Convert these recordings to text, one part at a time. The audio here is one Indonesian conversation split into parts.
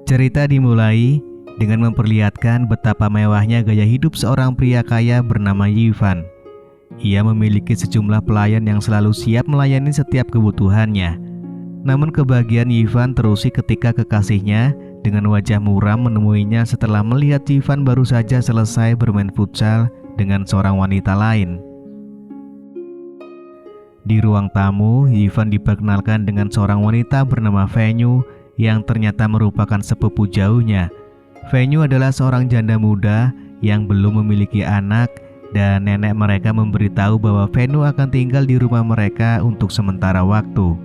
Cerita dimulai dengan memperlihatkan betapa mewahnya gaya hidup seorang pria kaya bernama Ivan. Ia memiliki sejumlah pelayan yang selalu siap melayani setiap kebutuhannya. Namun kebahagiaan Ivan terusik ketika kekasihnya dengan wajah muram menemuinya setelah melihat Ivan baru saja selesai bermain futsal dengan seorang wanita lain. Di ruang tamu, Ivan diperkenalkan dengan seorang wanita bernama Venue yang ternyata merupakan sepupu jauhnya. Venue adalah seorang janda muda yang belum memiliki anak, dan nenek mereka memberitahu bahwa Venue akan tinggal di rumah mereka untuk sementara waktu.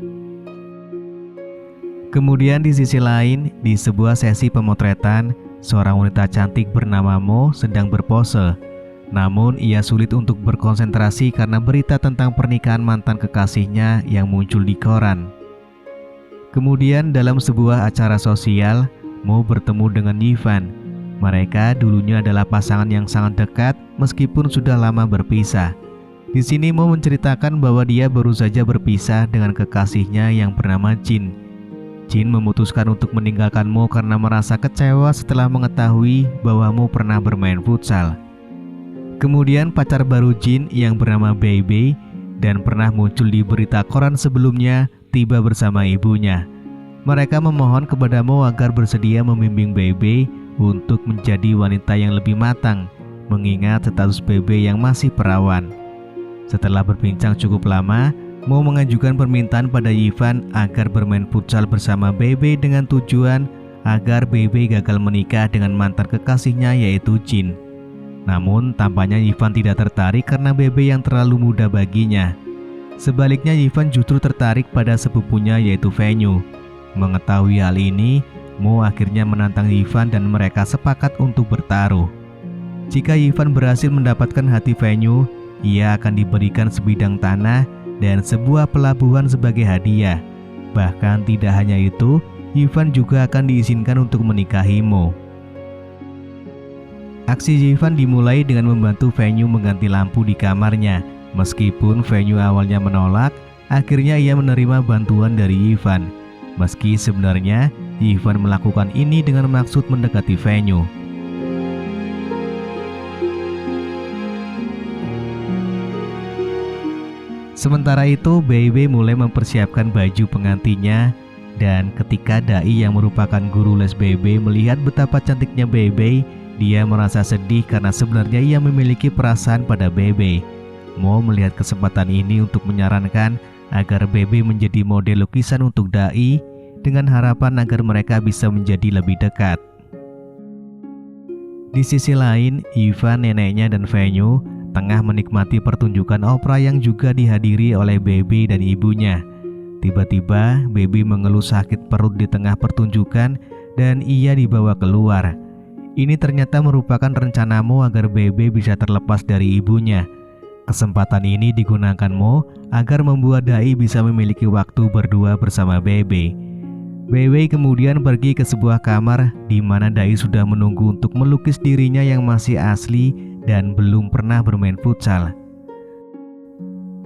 Kemudian di sisi lain, di sebuah sesi pemotretan, seorang wanita cantik bernama Mo sedang berpose. Namun ia sulit untuk berkonsentrasi karena berita tentang pernikahan mantan kekasihnya yang muncul di koran. Kemudian dalam sebuah acara sosial, Mo bertemu dengan Ivan. Mereka dulunya adalah pasangan yang sangat dekat meskipun sudah lama berpisah. Di sini Mo menceritakan bahwa dia baru saja berpisah dengan kekasihnya yang bernama Jin. Jin memutuskan untuk meninggalkan Mo karena merasa kecewa setelah mengetahui bahwa Mo pernah bermain futsal. Kemudian pacar baru Jin yang bernama Baby dan pernah muncul di berita koran sebelumnya tiba bersama ibunya. Mereka memohon kepada Mo agar bersedia membimbing Baby untuk menjadi wanita yang lebih matang, mengingat status Baby yang masih perawan. Setelah berbincang cukup lama, Mo mengajukan permintaan pada Ivan agar bermain futsal bersama Baby dengan tujuan agar Baby gagal menikah dengan mantan kekasihnya yaitu Jin. Namun tampaknya Ivan tidak tertarik karena Baby yang terlalu muda baginya. Sebaliknya Ivan justru tertarik pada sepupunya yaitu Venue. Mengetahui hal ini, Mo akhirnya menantang Ivan dan mereka sepakat untuk bertaruh. Jika Ivan berhasil mendapatkan hati Venue, ia akan diberikan sebidang tanah dan sebuah pelabuhan sebagai hadiah. Bahkan tidak hanya itu, Ivan juga akan diizinkan untuk menikahi Mo. Aksi Ivan dimulai dengan membantu Venue mengganti lampu di kamarnya. Meskipun Venue awalnya menolak, akhirnya ia menerima bantuan dari Ivan. Meski sebenarnya Ivan melakukan ini dengan maksud mendekati Venue. Sementara itu, Baby mulai mempersiapkan baju pengantinnya, dan ketika Dai yang merupakan guru les Baby melihat betapa cantiknya Baby, dia merasa sedih karena sebenarnya ia memiliki perasaan pada Baby. Mo melihat kesempatan ini untuk menyarankan agar Baby menjadi model lukisan untuk Dai dengan harapan agar mereka bisa menjadi lebih dekat. Di sisi lain, Ivan, neneknya dan Venue tengah menikmati pertunjukan opera yang juga dihadiri oleh Baby dan ibunya. Tiba-tiba Baby mengeluh sakit perut di tengah pertunjukan dan ia dibawa keluar. Ini ternyata merupakan rencana Mo agar Baby bisa terlepas dari ibunya. Kesempatan ini digunakan Mo agar membuat Dai bisa memiliki waktu berdua bersama Baby. Baby kemudian pergi ke sebuah kamar di mana Dai sudah menunggu untuk melukis dirinya yang masih asli dan belum pernah bermain futsal.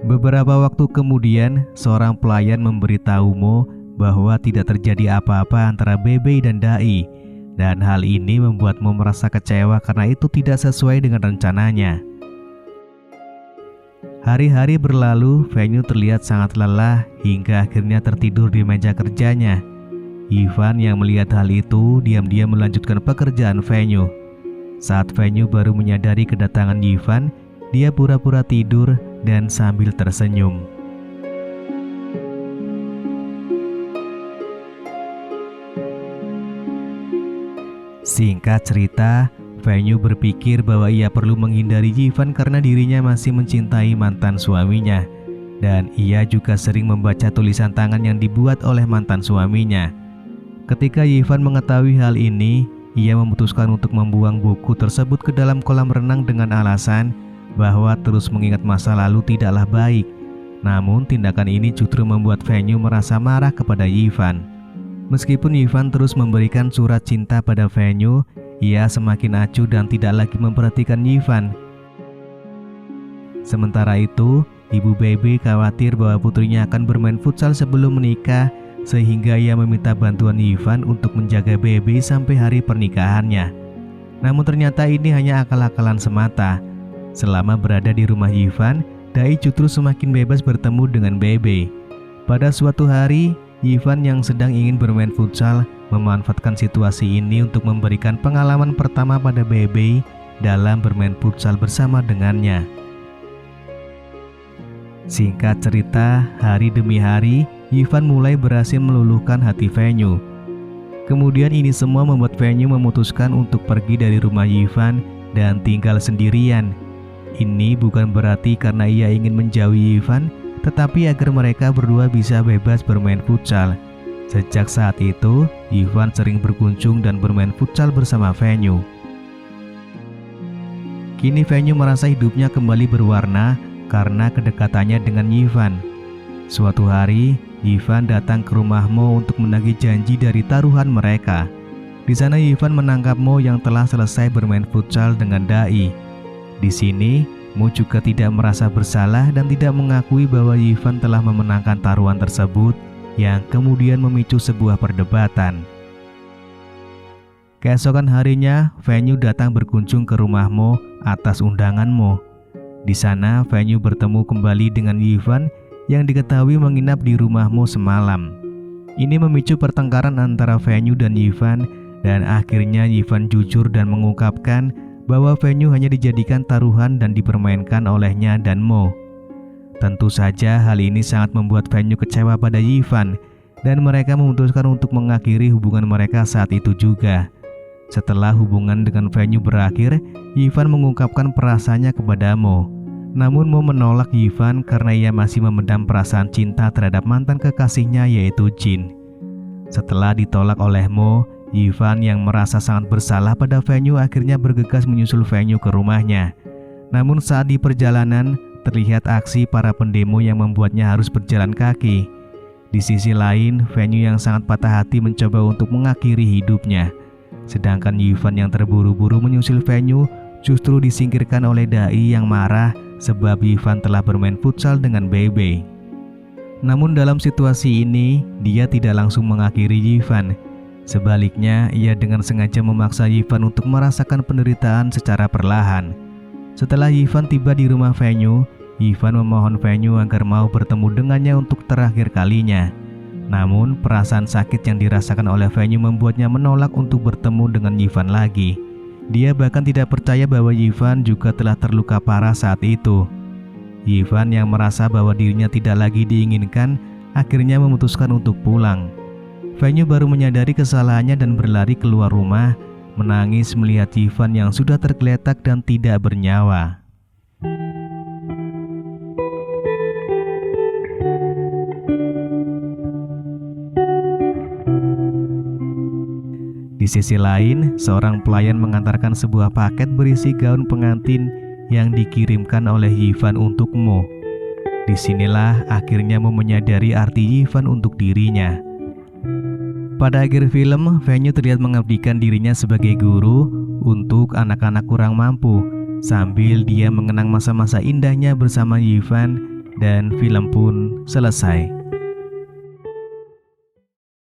Beberapa waktu kemudian, seorang pelayan memberitahu Mo bahwa tidak terjadi apa-apa antara Baby dan Dai, dan hal ini membuat Mo merasa kecewa karena itu tidak sesuai dengan rencananya. Hari-hari berlalu, Venue terlihat sangat lelah hingga akhirnya tertidur di meja kerjanya. Ivan yang melihat hal itu diam-diam melanjutkan pekerjaan Venue. Saat Venue baru menyadari kedatangan Ivan, dia pura-pura tidur dan sambil tersenyum. Singkat cerita, Venue berpikir bahwa ia perlu menghindari Ivan karena dirinya masih mencintai mantan suaminya. Dan ia juga sering membaca tulisan tangan yang dibuat oleh mantan suaminya. Ketika Ivan mengetahui hal ini, ia memutuskan untuk membuang buku tersebut ke dalam kolam renang dengan alasan bahwa terus mengingat masa lalu tidaklah baik. Namun tindakan ini justru membuat Venue merasa marah kepada Ivan. Meskipun Ivan terus memberikan surat cinta pada Venue, ia semakin acuh dan tidak lagi memperhatikan Ivan. Sementara itu, ibu Baby khawatir bahwa putrinya akan bermain futsal sebelum menikah sehingga ia meminta bantuan Ivan untuk menjaga Bebe sampai hari pernikahannya. Namun ternyata ini hanya akal-akalan semata. Selama berada di rumah Ivan, Dai justru semakin bebas bertemu dengan Bebe. Pada suatu hari, Ivan yang sedang ingin bermain futsal memanfaatkan situasi ini untuk memberikan pengalaman pertama pada Bebe dalam bermain futsal bersama dengannya. Singkat cerita, hari demi hari, Ivan mulai berhasil meluluhkan hati Venue. Kemudian ini semua membuat Venue memutuskan untuk pergi dari rumah Ivan dan tinggal sendirian. Ini bukan berarti karena ia ingin menjauhi Ivan, tetapi agar mereka berdua bisa bebas bermain futsal. Sejak saat itu, Ivan sering berkunjung dan bermain futsal bersama Venue. Kini Venue merasa hidupnya kembali berwarna karena kedekatannya dengan Ivan. Suatu hari, Ivan datang ke rumah Mo untuk menagih janji dari taruhan mereka. Di sana Ivan menangkap Mo yang telah selesai bermain futsal dengan Dai. Di sini, Mo juga tidak merasa bersalah dan tidak mengakui bahwa Ivan telah memenangkan taruhan tersebut yang kemudian memicu sebuah perdebatan. Keesokan harinya, Venue datang berkunjung ke rumah Mo atas undangan Mo. Di sana, Venue bertemu kembali dengan Ivan yang diketahui menginap di rumah Mo semalam. Ini memicu pertengkaran antara Venue dan Ivan, dan akhirnya Ivan jujur dan mengungkapkan bahwa Venue hanya dijadikan taruhan dan dipermainkan olehnya dan Mo. Tentu saja hal ini sangat membuat Venue kecewa pada Ivan, dan mereka memutuskan untuk mengakhiri hubungan mereka saat itu juga. Setelah hubungan dengan Venue berakhir, Ivan mengungkapkan perasaannya kepada Mo. Namun Mo menolak Ivan karena ia masih memendam perasaan cinta terhadap mantan kekasihnya yaitu Jin. Setelah ditolak oleh Mo, Ivan yang merasa sangat bersalah pada Venue akhirnya bergegas menyusul Venue ke rumahnya. Namun saat di perjalanan, terlihat aksi para pendemo yang membuatnya harus berjalan kaki. Di sisi lain, Venue yang sangat patah hati mencoba untuk mengakhiri hidupnya. Sedangkan Ivan yang terburu-buru menyusul Venue justru disingkirkan oleh Dai yang marah sebab Ivan telah bermain futsal dengan Bebe. Namun dalam situasi ini, dia tidak langsung mengakhiri Ivan. Sebaliknya, ia dengan sengaja memaksa Ivan untuk merasakan penderitaan secara perlahan. Setelah Ivan tiba di rumah Venue, Ivan memohon Venue agar mau bertemu dengannya untuk terakhir kalinya. Namun, perasaan sakit yang dirasakan oleh Venue membuatnya menolak untuk bertemu dengan Ivan lagi. Dia bahkan tidak percaya bahwa Ivan juga telah terluka parah saat itu. Ivan yang merasa bahwa dirinya tidak lagi diinginkan, akhirnya memutuskan untuk pulang. Venue baru menyadari kesalahannya dan berlari keluar rumah, menangis melihat Ivan yang sudah tergeletak dan tidak bernyawa. Di sisi lain, seorang pelayan mengantarkan sebuah paket berisi gaun pengantin yang dikirimkan oleh Ivan untuk Mo. Disinilah akhirnya Mo menyadari arti Ivan untuk dirinya. Pada akhir film, Venue terlihat mengabdikan dirinya sebagai guru untuk anak-anak kurang mampu, sambil dia mengenang masa-masa indahnya bersama Ivan, dan film pun selesai.